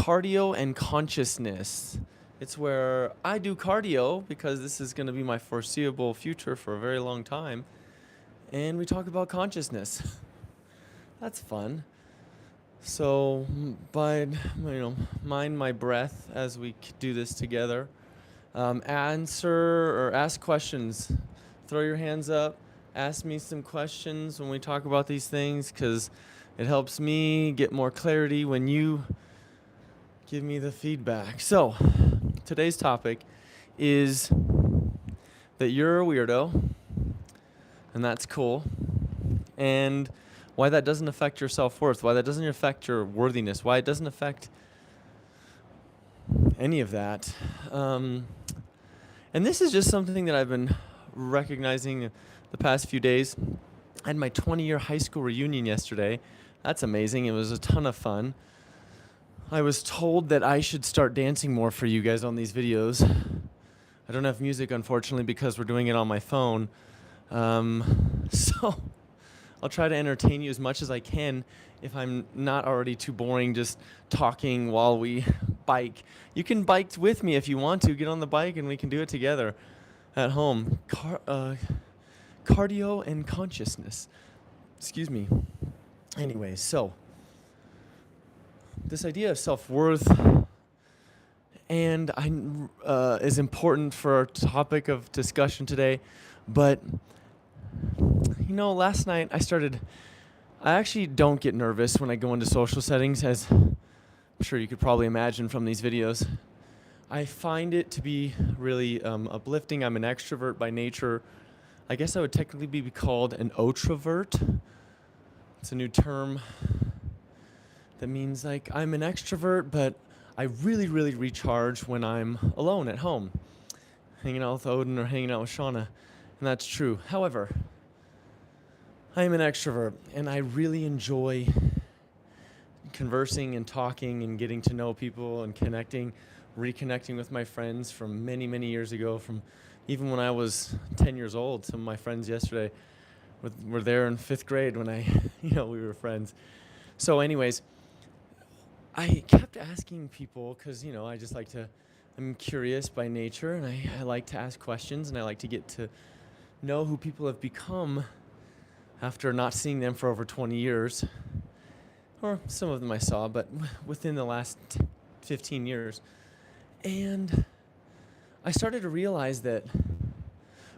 cardio and consciousness. It's where I do cardio because this is going to be my foreseeable future for a very long time. And we talk about consciousness. That's fun. So, mind my breath as we do this together. Answer or ask questions. Throw your hands up. Ask me some questions when we talk about these things, because it helps me get more clarity when you give me the feedback. So, today's topic is that you're a weirdo, and that's cool, and why that doesn't affect your self-worth, why that doesn't affect your worthiness, why it doesn't affect any of that. And this is just something that I've been recognizing the past few days. I had my 20-year high school reunion yesterday. That's amazing. It was a ton of fun. I was told that I should start dancing more for you guys on these videos. I don't have music, unfortunately, because we're doing it on my phone. So I'll try to entertain you as much as I can if I'm not already too boring just talking while we bike. You can bike with me if you want to. Get on the bike and we can do it together at home. Cardio and consciousness. Excuse me. Anyways, so this idea of self-worth and is important for our topic of discussion today. But, last night I actually don't get nervous when I go into social settings, as I'm sure you could probably imagine from these videos. I find it to be really uplifting. I'm an extrovert by nature. I guess I would technically be called an otrovert. It's a new term that means I'm an extrovert, but I really, really recharge when I'm alone at home, hanging out with Odin or hanging out with Shauna, and that's true. However, I am an extrovert, and I really enjoy conversing and talking and getting to know people and reconnecting with my friends from many, many years ago, from even when I was 10 years old. Some of my friends yesterday were there in 5th grade when we were friends. So anyways, I kept asking people because, I'm curious by nature, and I like to ask questions, and I like to get to know who people have become after not seeing them for over 20 years. Or some of them I saw, but within the last 15 years. And I started to realize that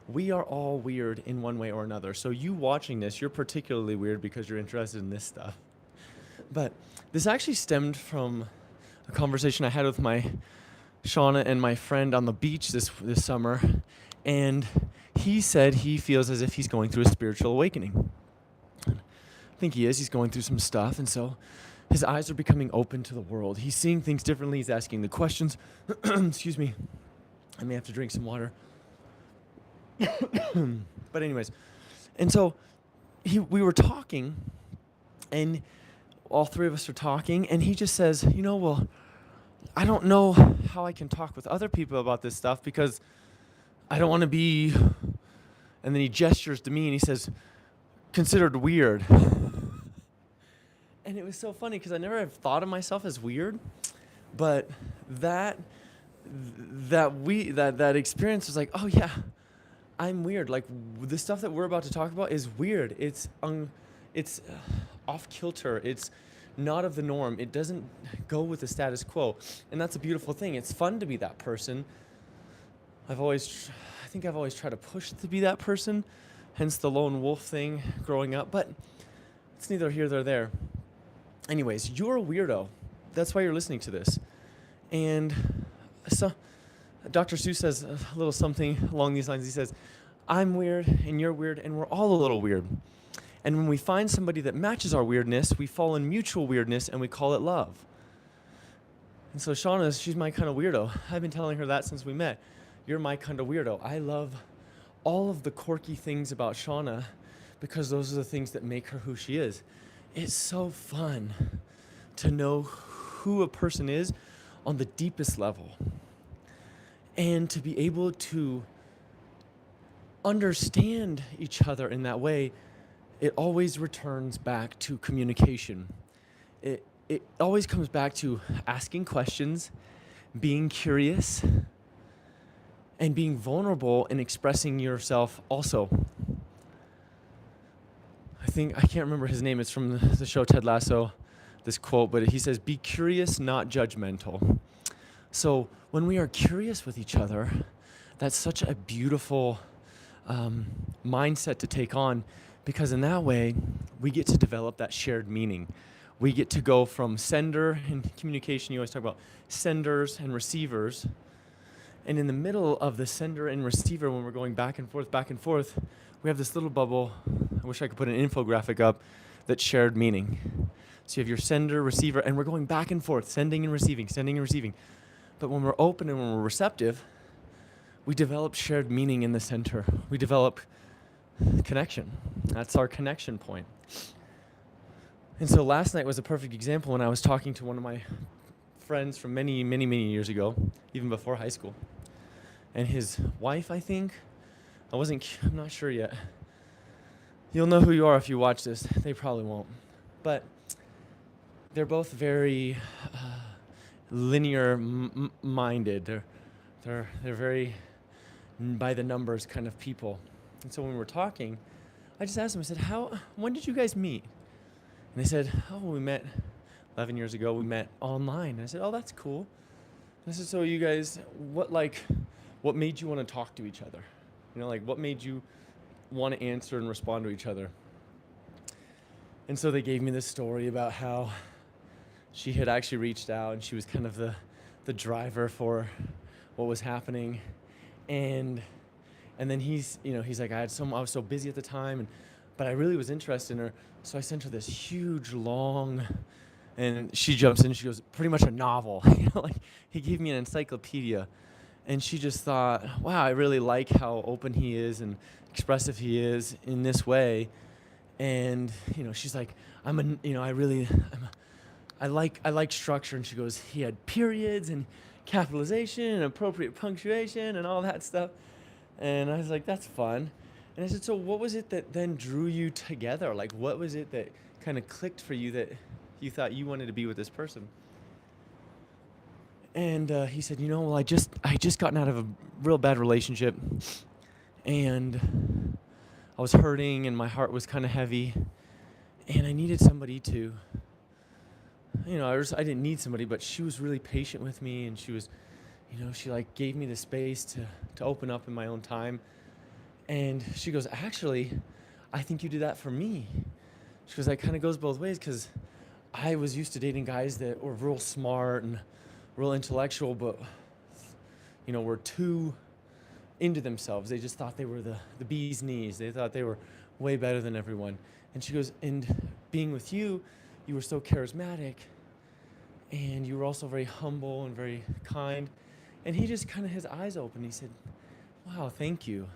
we are all weird in one way or another. So you watching this, you're particularly weird because you're interested in this stuff. But this actually stemmed from a conversation I had with my Shauna and my friend on the beach this summer. And he said he feels as if he's going through a spiritual awakening. I think he is. He's going through some stuff. And so his eyes are becoming open to the world. He's seeing things differently. He's asking the questions. Excuse me. I may have to drink some water. But anyways, and so we were talking, and all three of us are talking, and he just says, well, I don't know how I can talk with other people about this stuff because I don't want to be, and then he gestures to me and he says, considered weird. And it was so funny because I never have thought of myself as weird, but that experience was like, oh yeah, I'm weird. Like the stuff that we're about to talk about is weird. It's off kilter. It's not of the norm. It doesn't go with the status quo, and that's a beautiful thing. It's fun to be that person. I think I've always tried to push to be that person, hence the lone wolf thing growing up. But it's neither here nor there. Anyways, you're a weirdo. That's why you're listening to this. And so Dr. Seuss says a little something along these lines. He says, I'm weird and you're weird and we're all a little weird. And when we find somebody that matches our weirdness, we fall in mutual weirdness and we call it love. And so Shauna, she's my kind of weirdo. I've been telling her that since we met. You're my kind of weirdo. I love all of the quirky things about Shauna because those are the things that make her who she is. It's so fun to know who a person is on the deepest level and to be able to understand each other in that way. It always returns back to communication. it always comes back to asking questions, being curious, and being vulnerable and expressing yourself also. I can't remember his name. It's from the show Ted Lasso, this quote, but he says, "Be curious, not judgmental." So when we are curious with each other, that's such a beautiful mindset to take on, because in that way, we get to develop that shared meaning. We get to go from sender in communication, you always talk about senders and receivers. And in the middle of the sender and receiver, when we're going back and forth, we have this little bubble. I wish I could put an infographic up that's shared meaning. So you have your sender, receiver, and we're going back and forth, sending and receiving, sending and receiving. But when we're open and when we're receptive, we develop shared meaning in the center. We develop connection. That's our connection point. And so last night was a perfect example when I was talking to one of my friends from many, many, many years ago, even before high school. And his wife, I think, I'm not sure yet. You'll know who you are if you watch this. They probably won't. But they're both very linear minded. They're very by the numbers kind of people. And so when we were talking, I just asked them, I said, when did you guys meet? And they said, we met 11 years ago. We met online. And I said, that's cool. And I said, so you guys, what made you want to talk to each other? What made you want to answer and respond to each other? And so they gave me this story about how she had actually reached out and she was kind of the driver for what was happening. And then he's like, I was so busy at the time, but I really was interested in her. So I sent her this huge, long, and she jumps in and she goes, pretty much a novel. He gave me an encyclopedia. And she just thought, wow, I really like how open he is and expressive he is in this way. And, she's like, I like structure. And she goes, he had periods and capitalization and appropriate punctuation and all that stuff. And I was like, that's fun. And I said, so what was it that then drew you together? What was it that kind of clicked for you that you thought you wanted to be with this person? And he said, I just gotten out of a real bad relationship, and I was hurting, and my heart was kind of heavy, and I needed somebody to, I didn't need somebody, but she was really patient with me, and she was, she gave me the space to open up in my own time. And she goes, actually, I think you did that for me. She goes, that kind of goes both ways, because I was used to dating guys that were real smart and real intellectual, but, were too into themselves. They just thought they were the bee's knees. They thought they were way better than everyone. And she goes, and being with you, you were so charismatic, and you were also very humble and very kind. And he just kind of, his eyes opened. He said, wow, thank you.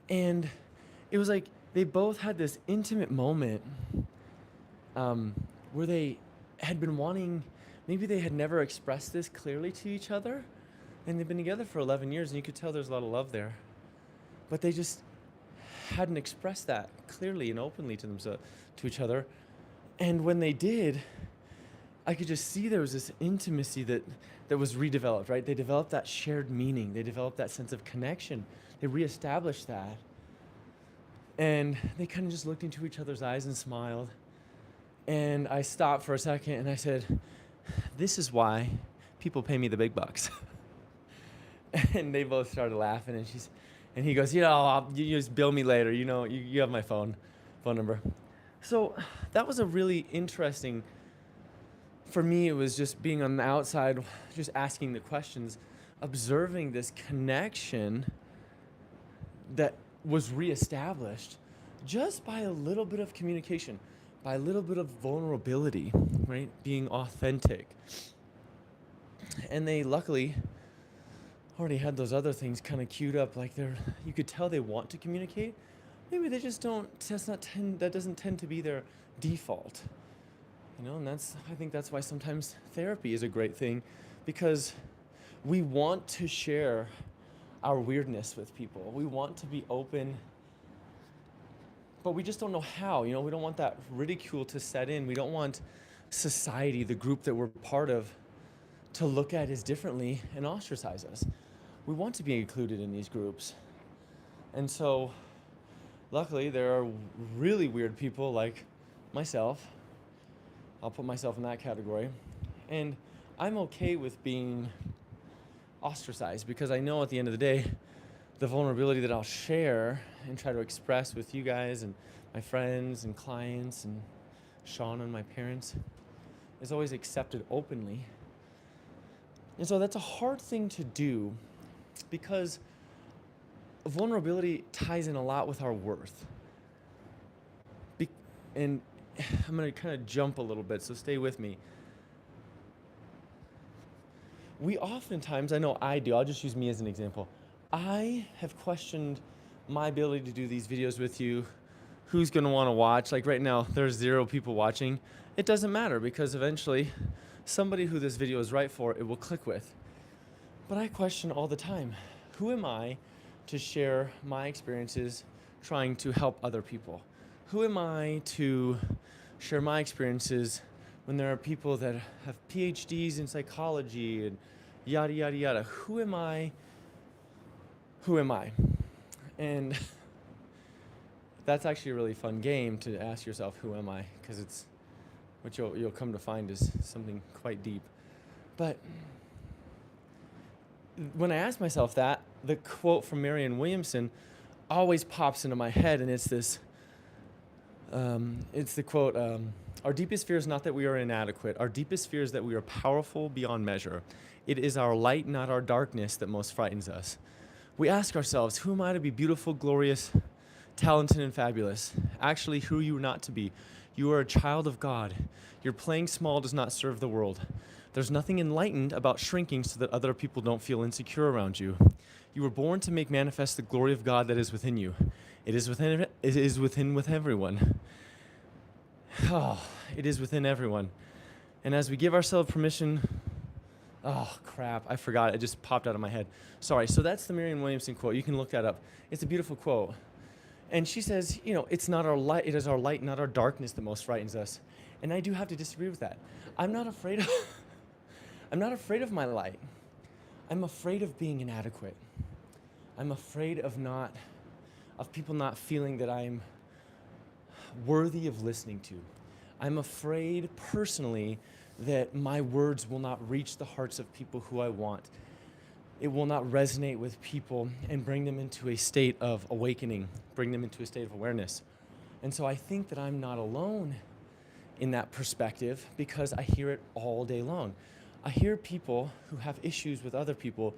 And it was like they both had this intimate moment where they had been wanting, maybe they had never expressed this clearly to each other, and they've been together for 11 years, and you could tell there's a lot of love there. But they just hadn't expressed that clearly and openly to themselves, to each other. And when they did, I could just see there was this intimacy that was redeveloped, right? They developed that shared meaning. They developed that sense of connection. They reestablished that. And they kind of just looked into each other's eyes and smiled. And I stopped for a second and I said, this is why people pay me the big bucks. And they both started laughing, and he goes, you just bill me later. You have my phone number. So that was a really interesting, for me, it was just being on the outside, just asking the questions, observing this connection that was reestablished just by a little bit of communication, by a little bit of vulnerability, right? Being authentic. And they luckily already had those other things kind of queued up, you could tell they want to communicate. Maybe they just don't, that doesn't tend to be their default. And I think that's why sometimes therapy is a great thing, because we want to share our weirdness with people. We want to be open, but we just don't know how. We don't want that ridicule to set in. We don't want society, the group that we're part of, to look at us differently and ostracize us. We want to be included in these groups. And so, luckily, there are really weird people like myself. I'll put myself in that category. And I'm okay with being ostracized because I know at the end of the day, the vulnerability that I'll share and try to express with you guys and my friends and clients and Sean and my parents is always accepted openly. And so that's a hard thing to do because vulnerability ties in a lot with our worth. And I'm going to kind of jump a little bit, so stay with me. We oftentimes, I know I do, I'll just use me as an example. I have questioned my ability to do these videos with you. Who's going to want to watch? Like right now, there's 0 people watching. It doesn't matter because eventually somebody who this video is right for, it will click with. But I question all the time, who am I to share my experiences trying to help other people? Who am I to share my experiences when there are people that have PhDs in psychology and yada, yada, yada? Who am I? Who am I? And that's actually a really fun game to ask yourself, who am I? Because it's what you'll come to find is something quite deep. But when I ask myself that, the quote from Marianne Williamson always pops into my head, and it's this. It's the quote, our deepest fear is not that we are inadequate. Our deepest fear is that we are powerful beyond measure. It is our light, not our darkness, that most frightens us. We ask ourselves, who am I to be beautiful, glorious, talented, and fabulous? Actually, who are you not to be? You are a child of God. Your playing small does not serve the world. There's nothing enlightened about shrinking so that other people don't feel insecure around you. You were born to make manifest the glory of God that is within you. It is within with everyone. Oh, it is within everyone. And as we give ourselves permission, oh crap, I forgot. It just popped out of my head. Sorry. So that's the Marianne Williamson quote. You can look that up. It's a beautiful quote. And she says, it's not our light, it is our light, not our darkness that most frightens us. And I do have to disagree with that. I'm not afraid of my light. I'm afraid of being inadequate. I'm afraid of people not feeling that I'm worthy of listening to. I'm afraid personally that my words will not reach the hearts of people who I want. It will not resonate with people and bring them into a state of awakening, bring them into a state of awareness. And so I think that I'm not alone in that perspective because I hear it all day long. I hear people who have issues with other people,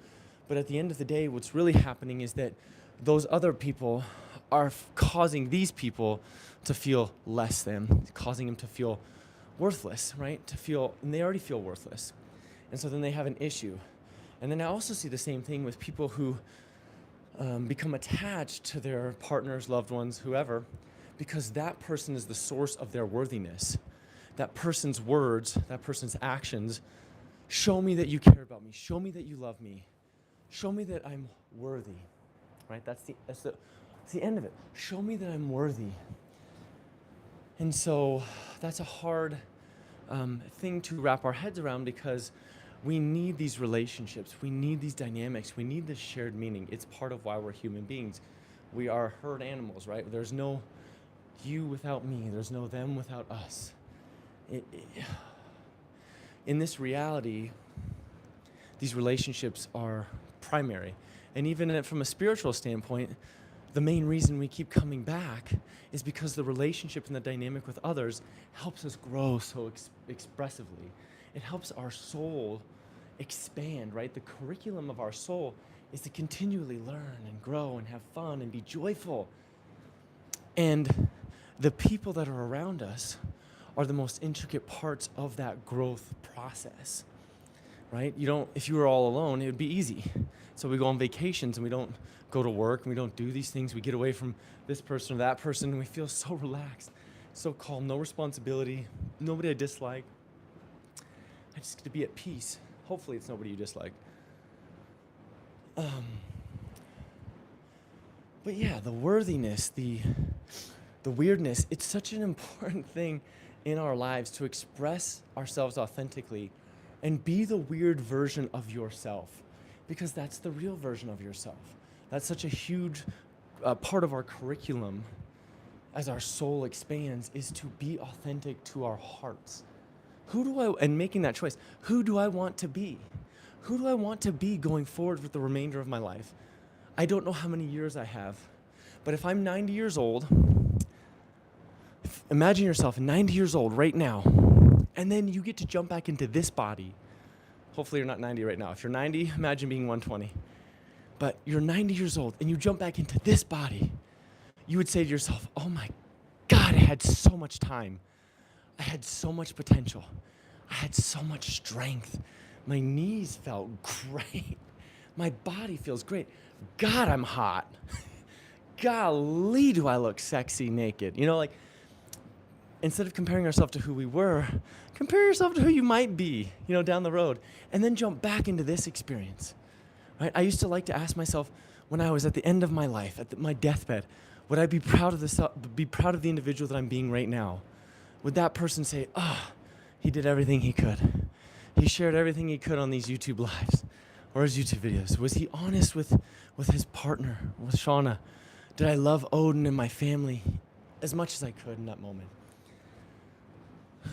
but at the end of the day, what's really happening is that those other people are causing these people to feel less than, causing them to feel worthless, right? And they already feel worthless. And so then they have an issue. And then I also see the same thing with people who become attached to their partners, loved ones, whoever, because that person is the source of their worthiness. That person's words, that person's actions, show me that you care about me. Show me that you love me. Show me that I'm worthy, right? That's the end of it. Show me that I'm worthy. And so that's a hard thing to wrap our heads around because we need these relationships. We need these dynamics. We need this shared meaning. It's part of why we're human beings. We are herd animals, right? There's no you without me. There's no them without us. In this reality, these relationships are primary. And even from a spiritual standpoint, the main reason we keep coming back is because the relationship and the dynamic with others helps us grow so expressively. It helps our soul expand, right? The curriculum of our soul is to continually learn and grow and have fun and be joyful. And the people that are around us are the most intricate parts of that growth process, right? If you were all alone, it would be easy. So we go on vacations and we don't go to work and we don't do these things. We get away from this person or that person and we feel so relaxed, so calm, no responsibility, nobody I dislike. I just get to be at peace. Hopefully it's nobody you dislike. But yeah, the worthiness, the weirdness, it's such an important thing in our lives to express ourselves authentically and be the weird version of yourself, because that's the real version of yourself. That's such a huge part of our curriculum as our soul expands, is to be authentic to our hearts. And making that choice, who do I want to be? Who do I want to be going forward with the remainder of my life? I don't know how many years I have, but if I'm 90 years old, imagine yourself 90 years old right now, and then you get to jump back into this body. Hopefully you're not 90 right now. If you're 90, imagine being 120. But you're 90 years old and you jump back into this body. You would say to yourself, oh my God, I had so much time. I had so much potential. I had so much strength. My knees felt great. My body feels great. God, I'm hot. Golly, do I look sexy naked. Instead of comparing ourselves to who we were, compare yourself to who you might be, down the road, and then jump back into this experience, right? I used to like to ask myself, when I was at the end of my life, my deathbed, would I be proud of the individual that I'm being right now? Would that person say, he did everything he could. He shared everything he could on these YouTube lives or his YouTube videos. Was he honest with his partner, with Shauna? Did I love Odin and my family as much as I could in that moment?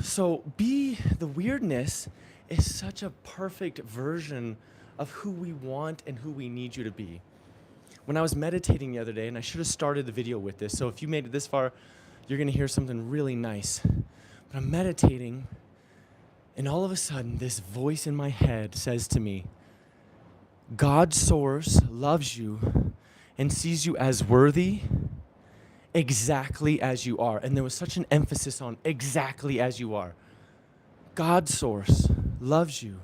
So the weirdness is such a perfect version of who we want and who we need you to be. When I was meditating the other day, and I should have started the video with this, so if you made it this far, you're going to hear something really nice. But I'm meditating, and all of a sudden, this voice in my head says to me, God's source loves you and sees you as worthy exactly as you are. And there was such an emphasis on exactly as you are. God's source loves you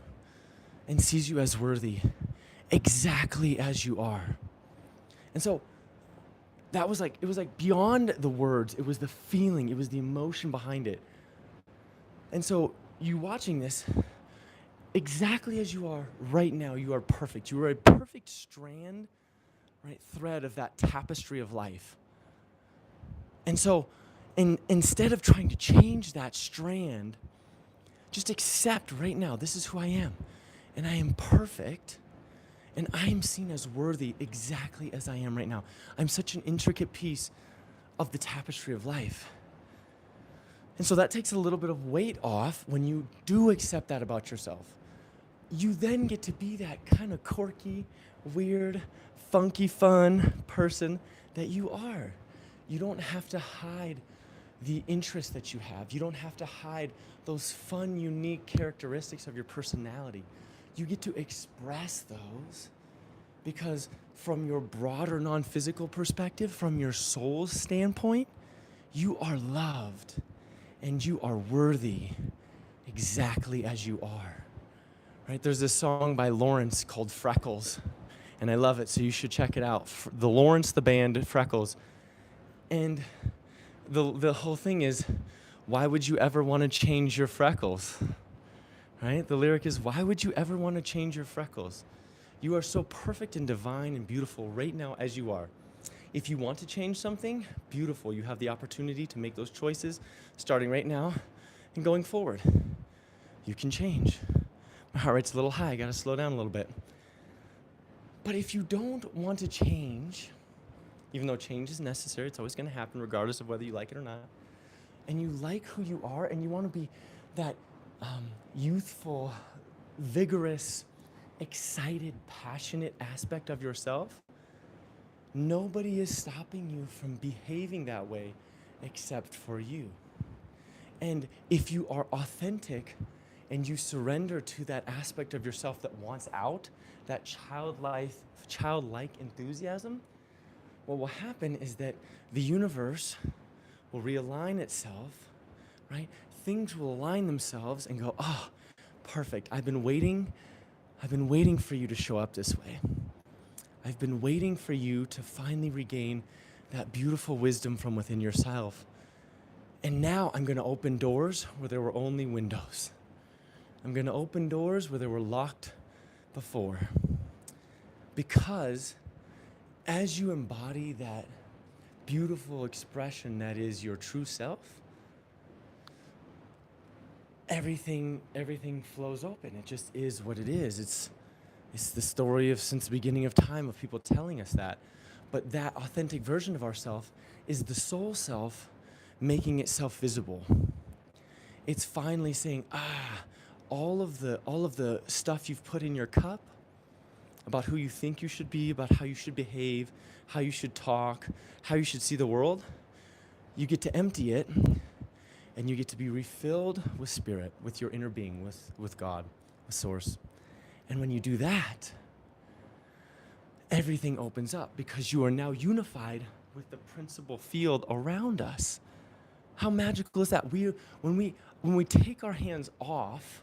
and sees you as worthy exactly as you are. And so it was like beyond the words, it was the feeling, it was the emotion behind it. And so you watching this, exactly as you are right now, you are perfect. You are a perfect strand, right, thread of that tapestry of life. And so instead of trying to change that strand, just accept right now, this is who I am. And I am perfect. And I am seen as worthy exactly as I am right now. I'm such an intricate piece of the tapestry of life. And so that takes a little bit of weight off when you do accept that about yourself. You then get to be that kind of quirky, weird, funky, fun person that you are. You don't have to hide the interests that you have. You don't have to hide those fun, unique characteristics of your personality. You get to express those because from your broader non-physical perspective, from your soul's standpoint, you are loved and you are worthy exactly as you are. Right? There's this song by Lawrence called Freckles, and I love it, so you should check it out. The Lawrence, the band, Freckles. And the whole thing is, why would you ever want to change your freckles? Right? The lyric is, why would you ever want to change your freckles? You are so perfect and divine and beautiful right now as you are. If you want to change something, beautiful. You have the opportunity to make those choices starting right now and going forward. You can change. My heart rate's a little high. I got to slow down a little bit. But if you don't want to change, even though change is necessary, it's always going to happen regardless of whether you like it or not, and you like who you are and you want to be that youthful, vigorous, excited, passionate aspect of yourself, nobody is stopping you from behaving that way except for you. And if you are authentic and you surrender to that aspect of yourself that wants out, that childlike enthusiasm, what will happen is that the universe will realign itself, right? Things will align themselves and go, oh, perfect. I've been waiting for you to show up this way. I've been waiting for you to finally regain that beautiful wisdom from within yourself. And now I'm going to open doors where there were only windows. I'm going to open doors where they were locked before. Because as you embody that beautiful expression that is your true self, everything flows open. It just is what it is. It's the story of since the beginning of time of people telling us that. But that authentic version of ourself is the soul self making itself visible. It's finally saying, all of the stuff you've put in your cup about who you think you should be, about how you should behave, how you should talk, how you should see the world, you get to empty it, and you get to be refilled with spirit, with your inner being, with God, with Source. And when you do that, everything opens up because you are now unified with the principal field around us. How magical is that? When we take our hands off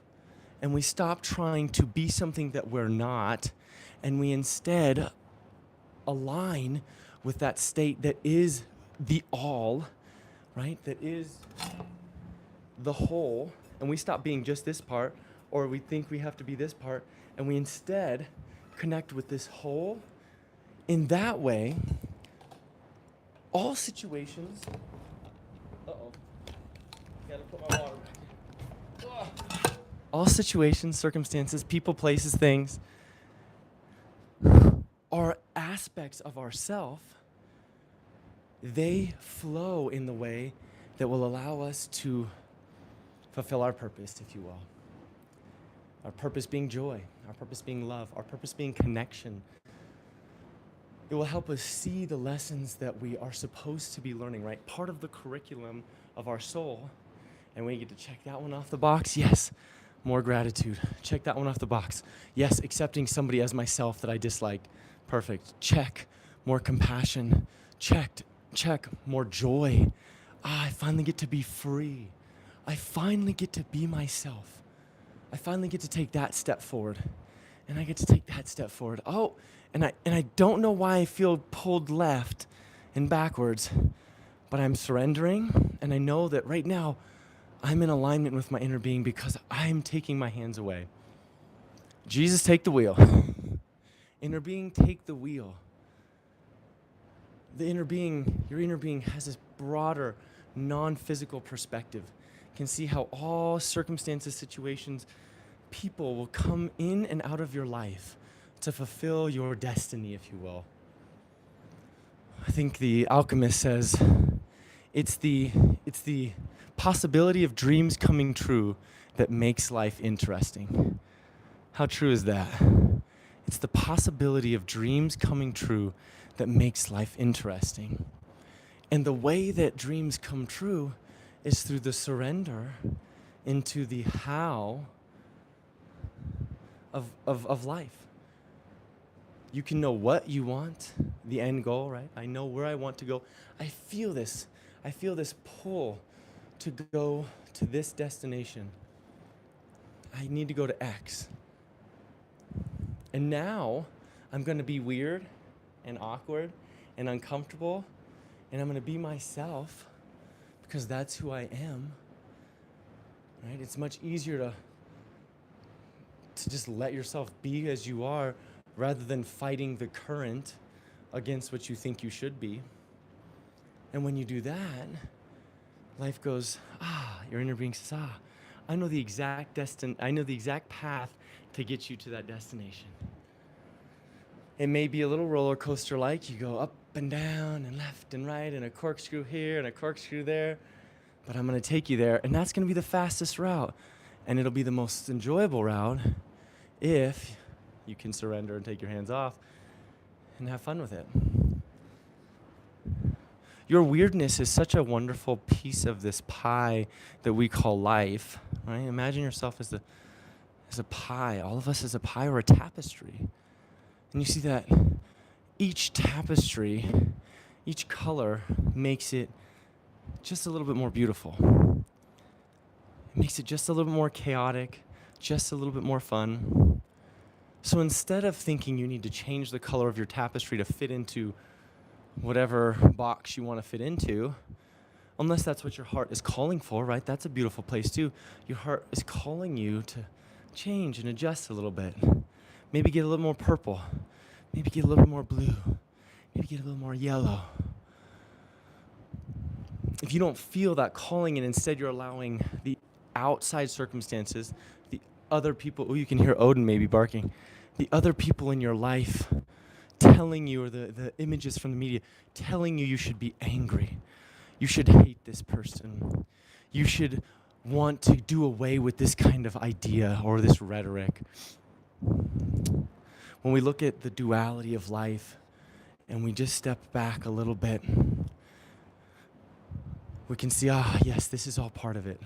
and we stop trying to be something that we're not, and we instead align with that state that is the all, right? That is the whole, and we stop being just this part, or we think we have to be this part, and we instead connect with this whole. In that way, all situations, gotta put my water back. All situations, circumstances, people, places, things are aspects of ourself. They flow in the way that will allow us to fulfill our purpose, if you will. Our purpose being joy, our purpose being love, our purpose being connection. It will help us see the lessons that we are supposed to be learning, right? Part of the curriculum of our soul. And we get to check that one off the box. Yes, more gratitude. Check that one off the box. Yes, accepting somebody as myself that I dislike. Perfect. Check. More compassion. Check. More joy. I finally get to be free. I finally get to be myself. I finally get to take that step forward. And I get to take that step forward. Oh, and I don't know why I feel pulled left and backwards, but I'm surrendering, and I know that right now I'm in alignment with my inner being because I'm taking my hands away. Jesus, take the wheel. Inner being, take the wheel. The inner being, your inner being has this broader, non-physical perspective. Can see how all circumstances, situations, people will come in and out of your life to fulfill your destiny, if you will. I think the alchemist says, it's the possibility of dreams coming true that makes life interesting. How true is that? It's the possibility of dreams coming true that makes life interesting. And the way that dreams come true is through the surrender into the how of life. You can know what you want, the end goal, right? I know where I want to go. I feel this pull to go to this destination. I need to go to X. And now I'm going to be weird and awkward and uncomfortable, and I'm going to be myself because that's who I am. Right? It's much easier to just let yourself be as you are rather than fighting the current against what you think you should be. And when you do that, life goes, your inner being says, I know the exact path to get you to that destination. It may be a little roller coaster like, you go up and down and left and right and a corkscrew here and a corkscrew there, but I'm going to take you there, and that's going to be the fastest route, and it'll be the most enjoyable route if you can surrender and take your hands off and have fun with it. Your weirdness is such a wonderful piece of this pie that we call life, right? Imagine yourself as a pie. All of us as a pie or a tapestry. And you see that each tapestry, each color makes it just a little bit more beautiful. It makes it just a little bit more chaotic, just a little bit more fun. So instead of thinking you need to change the color of your tapestry to fit into whatever box you want to fit into, unless that's what your heart is calling for, right? That's a beautiful place too. Your heart is calling you to change and adjust a little bit. Maybe get a little more purple. Maybe get a little bit more blue. Maybe get a little more yellow. If you don't feel that calling and instead you're allowing the outside circumstances, the other people, oh, you can hear Odin maybe barking, the other people in your life telling you, or the images from the media telling you should be angry, you should hate this person, you should want to do away with this kind of idea or this rhetoric. When we look at the duality of life and we just step back a little bit, we can see, yes, this is all part of it,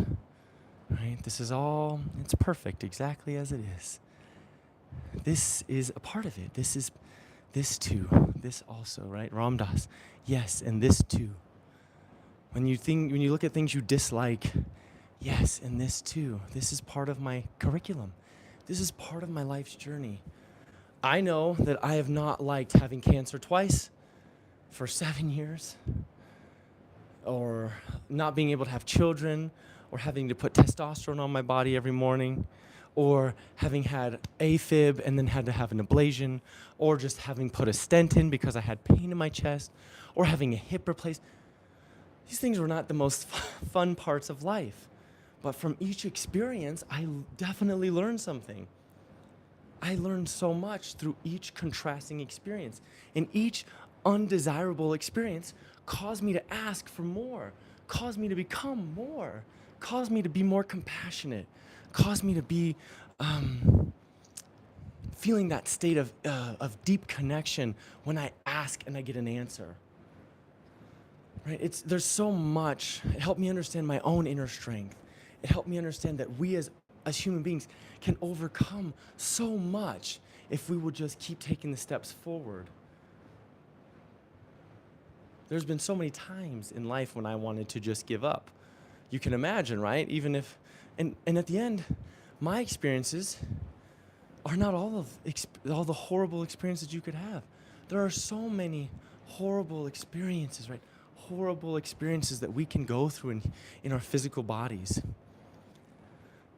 right? This is all, it's perfect exactly as it is. This is a part of it. This is this too, this also, right? Ram Dass, yes, and this too. When you look at things you dislike, yes, and this too. This is part of my curriculum. This is part of my life's journey. I know that I have not liked having cancer twice for 7 years, or not being able to have children, or having to put testosterone on my body every morning, or having had AFib and then had to have an ablation, or just having put a stent in because I had pain in my chest, or having a hip replaced. These things were not the most fun parts of life. But from each experience, I definitely learned something. I learned so much through each contrasting experience. And each undesirable experience caused me to ask for more, caused me to become more, caused me to be more compassionate, caused me to be feeling that state of deep connection when I ask and I get an answer. Right? There's so much. It helped me understand my own inner strength. It helped me understand that we as human beings can overcome so much if we would just keep taking the steps forward. There's been so many times in life when I wanted to just give up. You can imagine, right? Even if, and at the end, my experiences are not all the horrible experiences you could have. There are so many horrible experiences, right? Horrible experiences that we can go through in our physical bodies.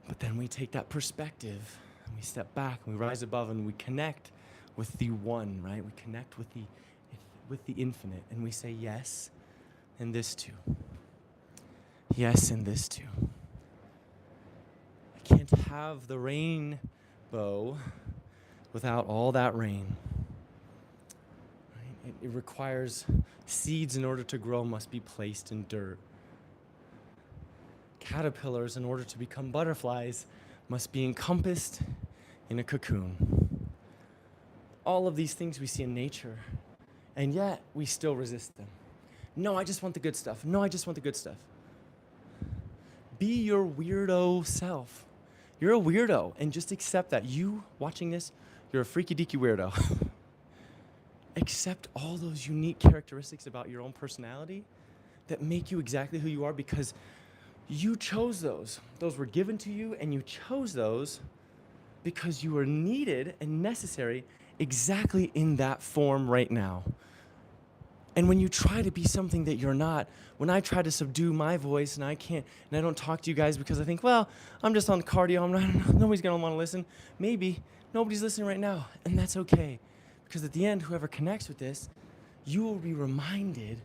But then we take that perspective and we step back and we rise above and we connect with the one, right? We connect with the infinite and we say yes, and this too. Yes, and this too. I can't have the rainbow without all that rain. Right? It requires seeds in order to grow must be placed in dirt. Caterpillars, in order to become butterflies, must be encompassed in a cocoon. All of these things we see in nature, and yet we still resist them. No, I just want the good stuff. No, I just want the good stuff. Be your weirdo self. You're a weirdo, and just accept that. You watching this, you're a freaky deaky weirdo. Accept all those unique characteristics about your own personality that make you exactly who you are, because you chose those. Those were given to you, and you chose those because you are needed and necessary exactly in that form right now. And when you try to be something that you're not, when I try to subdue my voice and I can't, and I don't talk to you guys because I think, well, I'm just on cardio, nobody's gonna wanna listen. Maybe nobody's listening right now, and that's okay. Because at the end, whoever connects with this, you will be reminded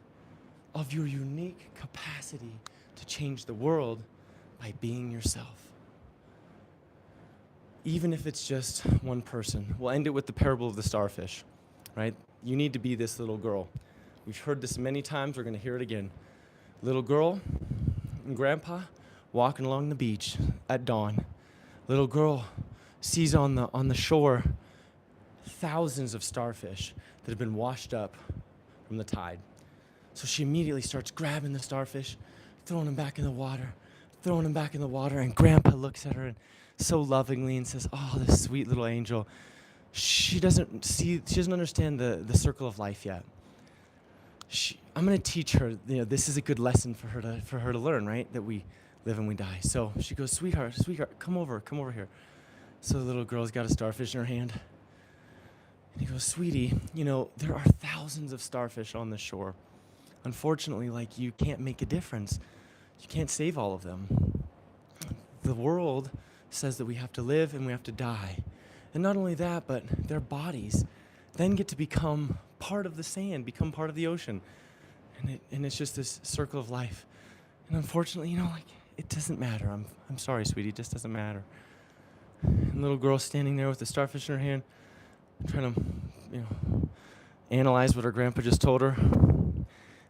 of your unique capacity to change the world by being yourself. Even if it's just one person. We'll end it with the parable of the starfish, right? You need to be this little girl. We've heard this many times, we're gonna hear it again. Little girl and grandpa walking along the beach at dawn. Little girl sees on the shore thousands of starfish that have been washed up from the tide. So she immediately starts grabbing the starfish, throwing them back in the water, and grandpa looks at her and so lovingly and says, oh, this sweet little angel. She doesn't understand the circle of life yet. I'm going to teach her, this is a good lesson for her to learn, right? That we live and we die. So she goes, sweetheart, come over here. So the little girl's got a starfish in her hand. And he goes, sweetie, there are thousands of starfish on the shore. Unfortunately, you can't make a difference. You can't save all of them. The world says that we have to live and we have to die. And not only that, but their bodies then get to become part of the sand, become part of the ocean. And it's just this circle of life. And unfortunately, It doesn't matter. I'm sorry, sweetie. It just doesn't matter. And little girl standing there with the starfish in her hand, trying to, analyze what her grandpa just told her.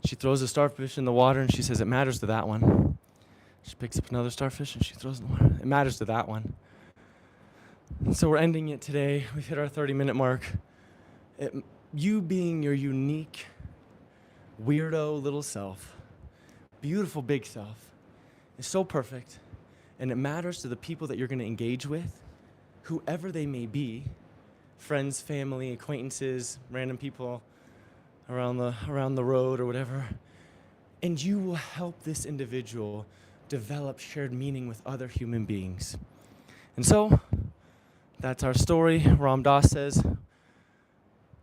She throws the starfish in the water and she says, it matters to that one. She picks up another starfish and she throws it in the water. It matters to that one. And so we're ending it today. We've hit our 30-minute mark. You being your unique, weirdo little self, beautiful big self, is so perfect. And it matters to the people that you're going to engage with, whoever they may be, friends, family, acquaintances, random people around the road or whatever. And you will help this individual develop shared meaning with other human beings. And so, that's our story. Ram Dass says,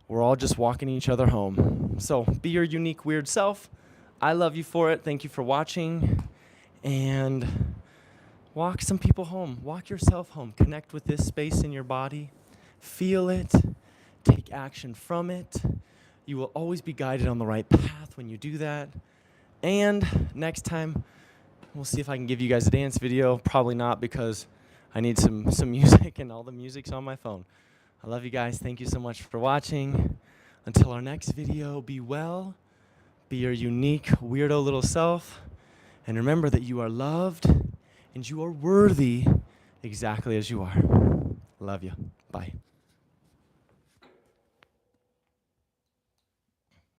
we're all just walking each other home. So, be your unique, weird self. I love you for it. Thank you for watching. And walk some people home. Walk yourself home. Connect with this space in your body. Feel it. Take action from it. You will always be guided on the right path when you do that. And next time, we'll see if I can give you guys a dance video. Probably not, because I need some music, and all the music's on my phone. I love you guys. Thank you so much for watching. Until our next video, be well. Be your unique, weirdo little self. And remember that you are loved and you are worthy exactly as you are. Love you. Bye.